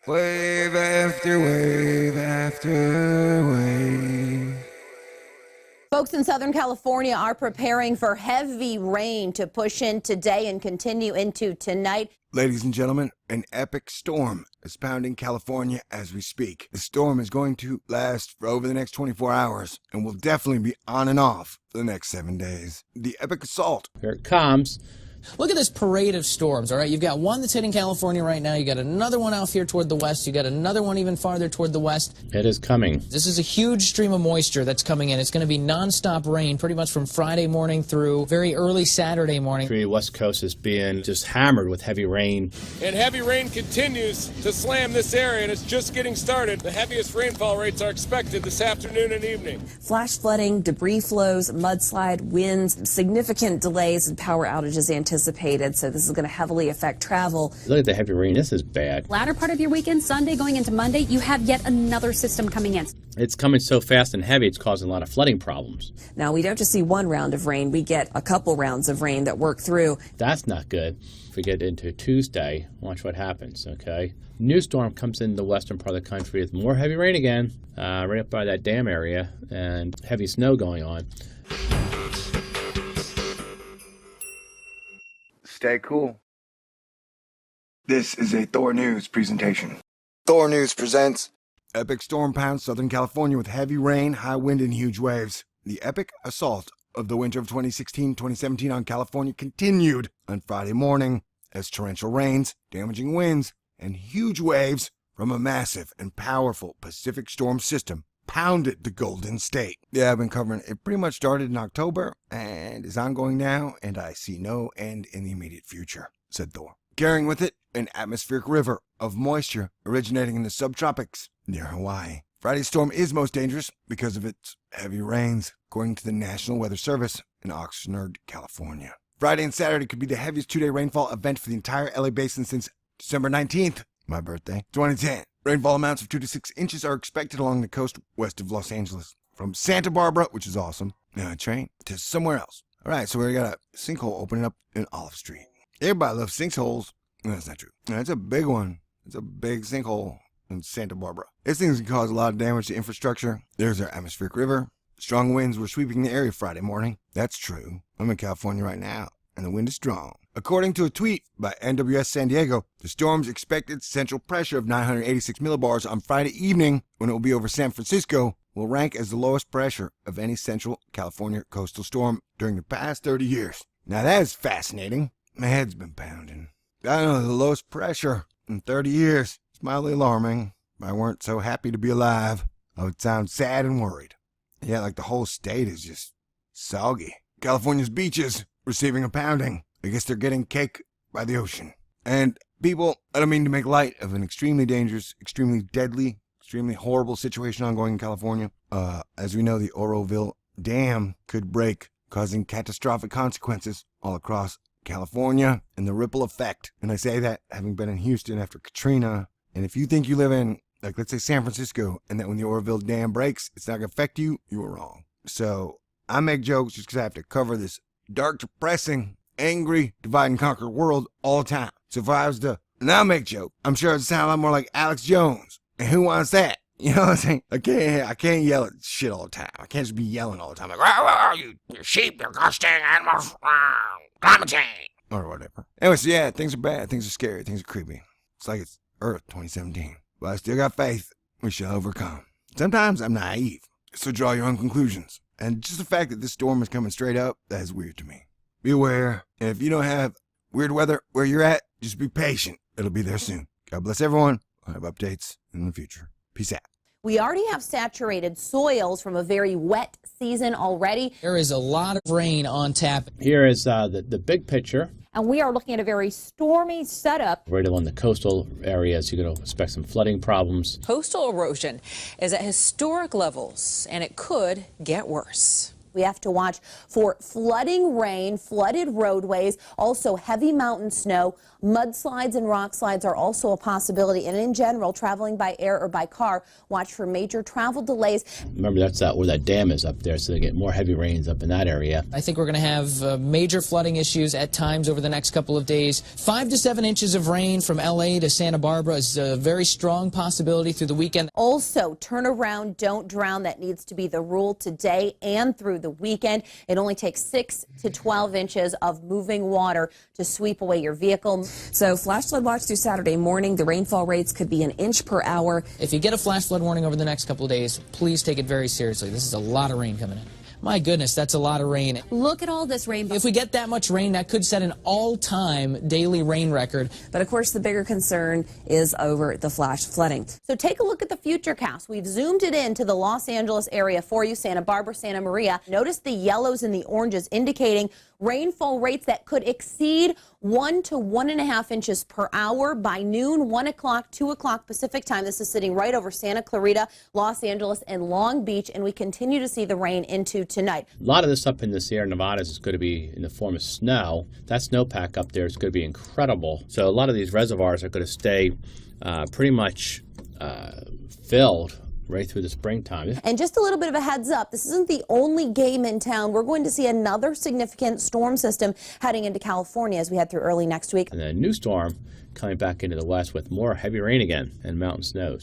Wave after wave after wave. Folks in Southern California are preparing for heavy rain to push in today and continue into tonight. Ladies and gentlemen, an epic storm is pounding California as we speak. The storm is going to last for over the next 24 hours and will definitely be on and off for the next 7 days. The epic assault. Here it comes. Look at this parade of storms, all right? You've got one that's hitting California right now. You got another one out here toward the west. You got another one even farther toward the west. It is coming. This is a huge stream of moisture that's coming in. It's going to be nonstop rain pretty much from Friday morning through very early Saturday morning. The West Coast is being just hammered with heavy rain. And heavy rain continues to slam this area, and it's just getting started. The heaviest rainfall rates are expected this afternoon and evening. Flash flooding, debris flows, mudslide, winds, significant delays and power outages anticipated. So this is going to heavily affect travel. Look at the heavy rain. This is bad. Latter part of your weekend, Sunday going into Monday, you have yet another system coming in. It's coming so fast and heavy, it's causing a lot of flooding problems. Now, we don't just see one round of rain. We get a couple rounds of rain that work through. That's not good. If we get into Tuesday, watch what happens, okay? New storm comes in the western part of the country with more heavy rain again, right up by that dam area, and heavy snow going on. Stay cool. This is a Thor News presentation. Thor News presents Epic Storm Pounds Southern California with heavy rain, high wind, and huge waves. The epic assault of the winter of 2016-2017 on California continued on Friday morning as torrential rains, damaging winds, and huge waves from a massive and powerful Pacific storm system pounded the Golden State. Yeah, I've been covering it. It pretty much started in October and is ongoing now, and I see no end in the immediate future, said Thor. Carrying with it an atmospheric river of moisture originating in the subtropics near Hawaii. Friday's storm is most dangerous because of its heavy rains, according to the National Weather Service in Oxnard, California. Friday and Saturday could be the heaviest two-day rainfall event for the entire LA basin since December 19th, my birthday, 2010. Rainfall amounts of 2 to 6 inches are expected along the coast west of Los Angeles. From Santa Barbara, which is awesome, train, to somewhere else. All right, so we got a sinkhole opening up in Olive Street. Everybody loves sinkholes. No, that's not true. It's a big one. It's a big sinkhole in Santa Barbara. This thing's can cause a lot of damage to infrastructure. There's our atmospheric river. Strong winds were sweeping the area Friday morning. That's true. I'm in California right now, and the wind is strong. According to a tweet by NWS San Diego, the storm's expected central pressure of 986 millibars on Friday evening, when it will be over San Francisco, will rank as the lowest pressure of any central California coastal storm during the past 30 years. Now that is fascinating. My head's been pounding. I don't know, the lowest pressure in 30 years. It's mildly alarming. If I weren't so happy to be alive, I would sound sad and worried. Yeah, like the whole state is just soggy. California's beaches receiving a pounding. I guess they're getting cake by the ocean. And people, I don't mean to make light of an extremely dangerous, extremely deadly, extremely horrible situation ongoing in California. As we know, the Oroville Dam could break, causing catastrophic consequences all across California and the ripple effect. And I say that having been in Houston after Katrina. And if you think you live in, like, let's say San Francisco, and that when the Oroville Dam breaks, it's not going to affect you, you were wrong. So I make jokes just because I have to cover this dark, depressing, angry, divide and conquer world all the time. So if I was to now make joke, I'm sure it'd sound a lot more like Alex Jones. And who wants that? You know what I'm saying? I can't yell at shit all the time. I can't just be yelling all the time like, "Rah, you sheep, you disgusting animals, climate change," or whatever. Anyway, so yeah, things are bad, things are scary, things are creepy. It's like it's Earth 2017. But I still got faith we shall overcome. Sometimes I'm naive, so draw your own conclusions. And just the fact that this storm is coming straight up, that is weird to me. Be aware, and if you don't have weird weather where you're at, just be patient. It'll be there soon. God bless everyone. I'll have updates in the future. Peace out. We already have saturated soils from a very wet season already. There is a lot of rain on tap. Here is the big picture. And we are looking at a very stormy setup. Right along the coastal areas, you're going to expect some flooding problems. Coastal erosion is at historic levels, and it could get worse. We have to watch for flooding rain, flooded roadways, also heavy mountain snow. Mudslides and rock slides are also a possibility. And in general, traveling by air or by car, watch for major travel delays. Remember, that's where that dam is up there, so they get more heavy rains up in that area. I think we're going to have major flooding issues at times over the next couple of days. 5 to 7 inches of rain from LA to Santa Barbara is a very strong possibility through the weekend. Also, turn around, don't drown. That needs to be the rule today and through the weekend. It only takes 6 to 12 inches of moving water to sweep away your vehicle. So flash flood watch through Saturday morning. The rainfall rates could be 1 inch per hour. If you get a flash flood warning over the next couple of days, please take it very seriously. This is a lot of rain coming in. My goodness, that's a lot of rain. Look at all this rain. If we get that much rain, that could set an all-time daily rain record. But of course, the bigger concern is over the flash flooding. So take a look at the futurecast. We've zoomed it into the Los Angeles area for you, Santa Barbara, Santa Maria. Notice the yellows and the oranges indicating rainfall rates that could exceed 1 to 1.5 inches per hour by noon, 1 o'clock, 2 o'clock Pacific time. This is sitting right over Santa Clarita, Los Angeles, and Long Beach, and we continue to see the rain into tonight. A lot of this up in the Sierra Nevadas is going to be in the form of snow. That snowpack up there is going to be incredible. So a lot of these reservoirs are going to stay pretty much filled right through the springtime. And just a little bit of a heads up, this isn't the only game in town. We're going to see another significant storm system heading into California as we head through early next week. And then a new storm coming back into the west with more heavy rain again and mountain snows.